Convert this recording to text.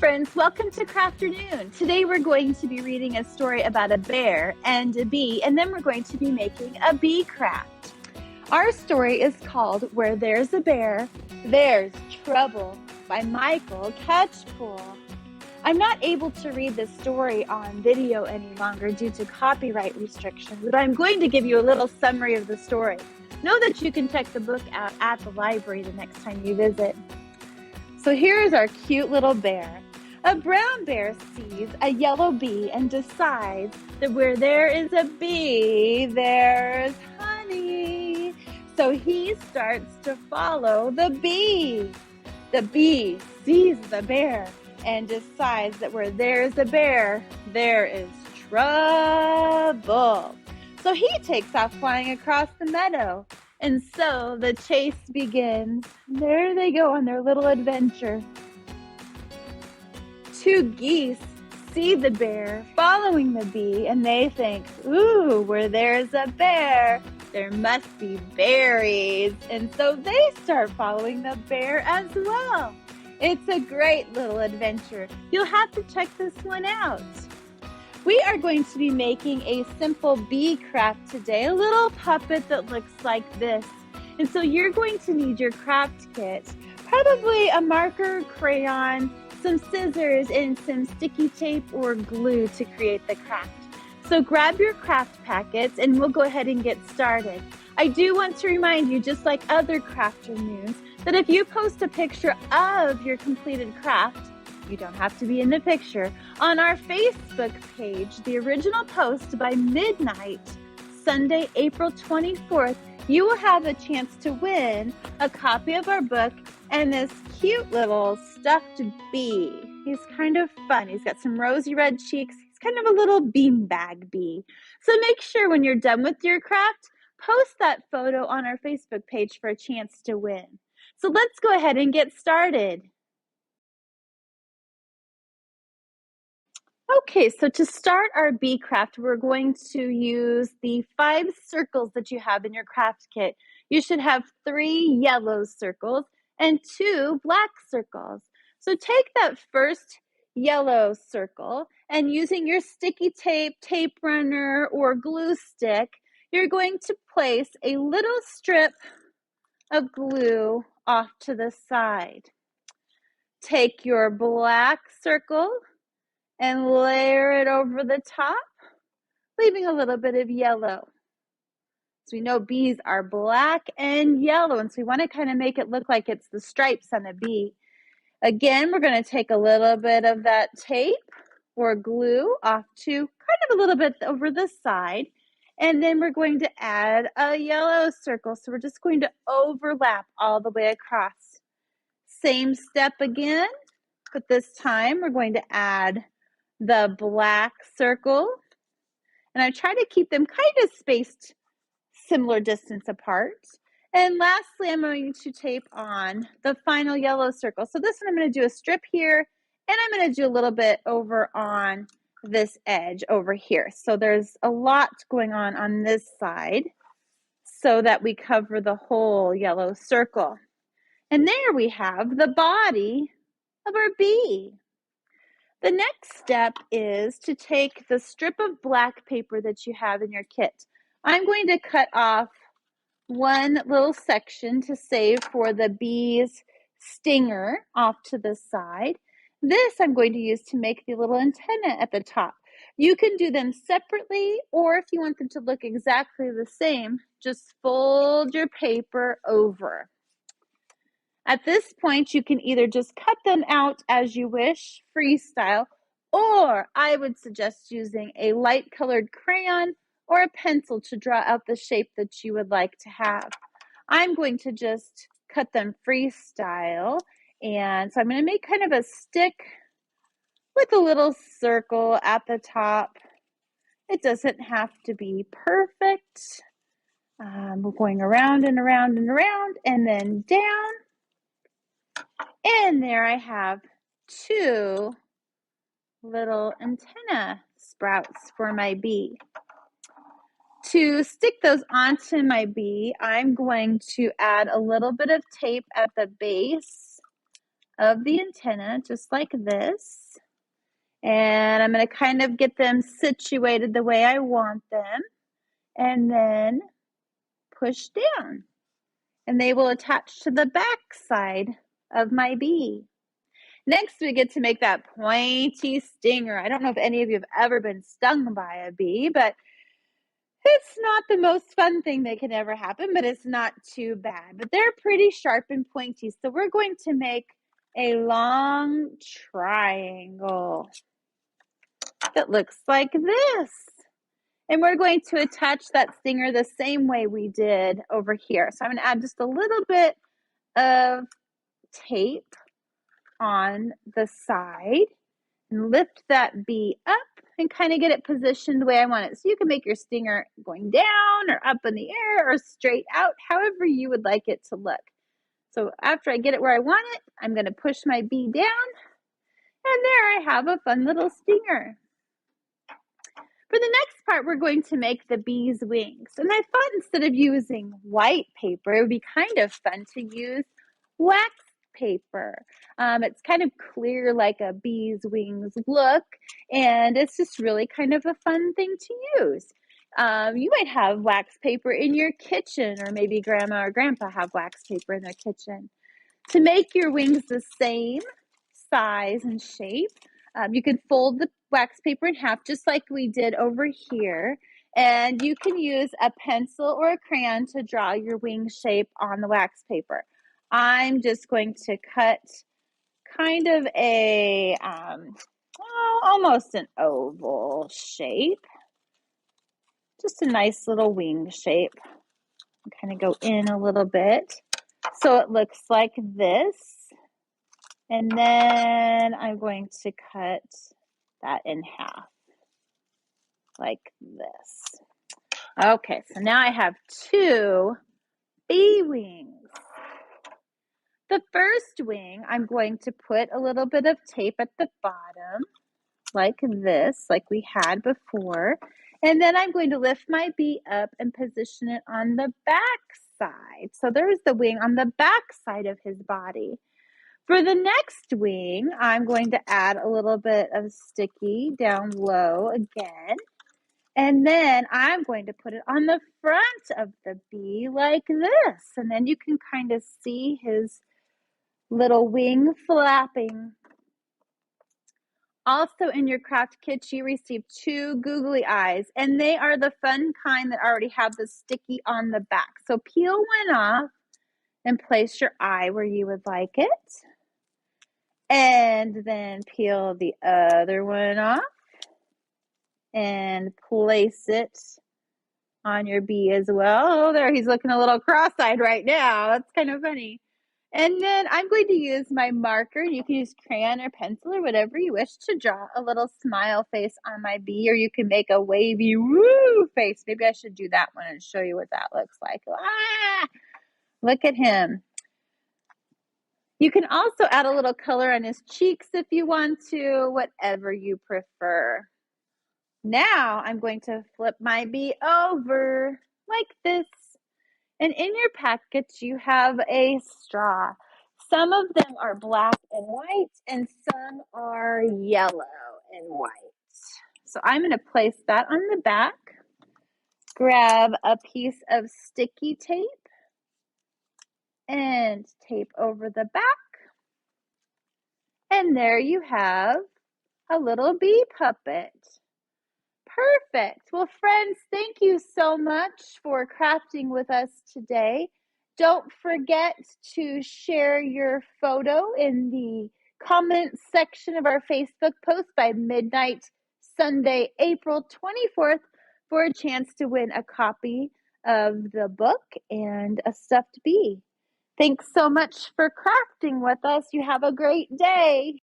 friends, welcome to Crafternoon. Today we're going to be reading a story about a bear and a bee, and then we're going to be making a bee craft. Our story is called Where There's a Bear, There's Trouble by Michael Catchpole. I'm not able to read this story on video any longer due to copyright restrictions, but I'm going to give you a little summary of the story. Know that you can check the book out at the library the next time you visit. So here is our cute little bear. A brown bear sees a yellow bee and decides that where there is a bee, there's honey. So he starts to follow the bee. The bee sees the bear and decides that where there's a bear, there is trouble. So he takes off flying across the meadow. And so the chase begins. There they go on their little adventure. Two geese see the bear following the bee, and they think, ooh, where there's a bear, there must be berries. And so they start following the bear as well. It's a great little adventure. You'll have to check this one out. We are going to be making a simple bee craft today, a little puppet that looks like this. And so you're going to need your craft kit, probably a marker, crayon, some scissors, and some sticky tape or glue to create the craft. So grab your craft packets and we'll go ahead and get started. I do want to remind you, just like other Crafternoons, that if you post a picture of your completed craft, you don't have to be in the picture, on our Facebook page, the original post by midnight, Sunday, April 24th, you will have a chance to win a copy of our book and this cute little stuffed bee. He's kind of fun. He's got some rosy red cheeks. He's kind of a little beanbag bee. So make sure when you're done with your craft, post that photo on our Facebook page for a chance to win. So let's go ahead and get started. Okay, so to start our bee craft, we're going to use the 5 circles that you have in your craft kit. You should have 3 yellow circles and 2 black circles. So take that first yellow circle and using your sticky tape, tape runner, or glue stick, you're going to place a little strip of glue off to the side. Take your black circle and layer it over the top, leaving a little bit of yellow. So we know bees are black and yellow, and so we want to kind of make it look like it's the stripes on a bee. Again, we're going to take a little bit of that tape or glue off to kind of a little bit over the side, and then we're going to add a yellow circle. So we're just going to overlap all the way across. Same step again, but this time we're going to add the black circle, and I try to keep them kind of spaced similar distance apart. And lastly, I'm going to tape on the final yellow circle. So this one I'm going to do a strip here, and I'm going to do a little bit over on this edge over here. So there's a lot going on this side so that we cover the whole yellow circle. And there we have the body of our bee. The next step is to take the strip of black paper that you have in your kit. I'm going to cut off one little section to save for the bee's stinger off to the side. This I'm going to use to make the little antenna at the top. You can do them separately, or if you want them to look exactly the same, just fold your paper over. At this point, you can either just cut them out as you wish, freestyle, or I would suggest using a light colored crayon or a pencil to draw out the shape that you would like to have. I'm going to just cut them freestyle, and so I'm going to make kind of a stick with a little circle at the top. It doesn't have to be perfect. We're going around and around and around, and then down. And there I have 2 little antenna sprouts for my bee. To stick those onto my bee, I'm going to add a little bit of tape at the base of the antenna, just like this. And I'm going to kind of get them situated the way I want them. And then push down. And they will attach to the back side of my bee. Next, we get to make that pointy stinger. I don't know if any of you have ever been stung by a bee, but it's not the most fun thing that can ever happen, but it's not too bad. But they're pretty sharp and pointy. So we're going to make a long triangle that looks like this. And we're going to attach that stinger the same way we did over here. So I'm going to add just a little bit of tape on the side and lift that bee up and kind of get it positioned the way I want it. So you can make your stinger going down or up in the air or straight out, however you would like it to look. So after I get it where I want it, I'm going to push my bee down, and there I have a fun little stinger. For the next part, we're going to make the bee's wings. And I thought instead of using white paper, it would be kind of fun to use wax paper. It's kind of clear like a bee's wings look, and it's just really kind of a fun thing to use. You might have wax paper in your kitchen, or maybe grandma or grandpa have wax paper in their kitchen. To make your wings the same size and shape, you can fold the wax paper in half just like we did over here, and you can use a pencil or a crayon to draw your wing shape on the wax paper. I'm just going to cut kind of a almost an oval shape, just a nice little wing shape. Kind of go in a little bit so it looks like this. And then I'm going to cut that in half like this. Okay, so now I have two bee wings. The first wing, I'm going to put a little bit of tape at the bottom like this, like we had before. And then I'm going to lift my bee up and position it on the back side. So there's the wing on the back side of his body. For the next wing, I'm going to add a little bit of sticky down low again. And then I'm going to put it on the front of the bee like this. And then you can kind of see his little wing flapping. Also in your craft kit, you received two googly eyes, and they are the fun kind that already have the sticky on the back. So peel one off and place your eye where you would like it. And then peel the other one off and place it on your bee as well. Oh, there, he's looking a little cross-eyed right now. That's kind of funny. And then I'm going to use my marker. You can use crayon or pencil or whatever you wish to draw a little smile face on my bee, or you can make a wavy woo face. Maybe I should do that one and show you what that looks like. Ah, look at him. You can also add a little color on his cheeks if you want to, whatever you prefer. Now I'm going to flip my bee over like this. And in your package, you have a straw. Some of them are black and white, and some are yellow and white. So I'm going to place that on the back. Grab a piece of sticky tape and tape over the back. And there you have a little bee puppet. Perfect. Well, friends, thank you so much for crafting with us today. Don't forget to share your photo in the comments section of our Facebook post by midnight Sunday, April 24th for a chance to win a copy of the book and a stuffed bee. Thanks so much for crafting with us. You have a great day.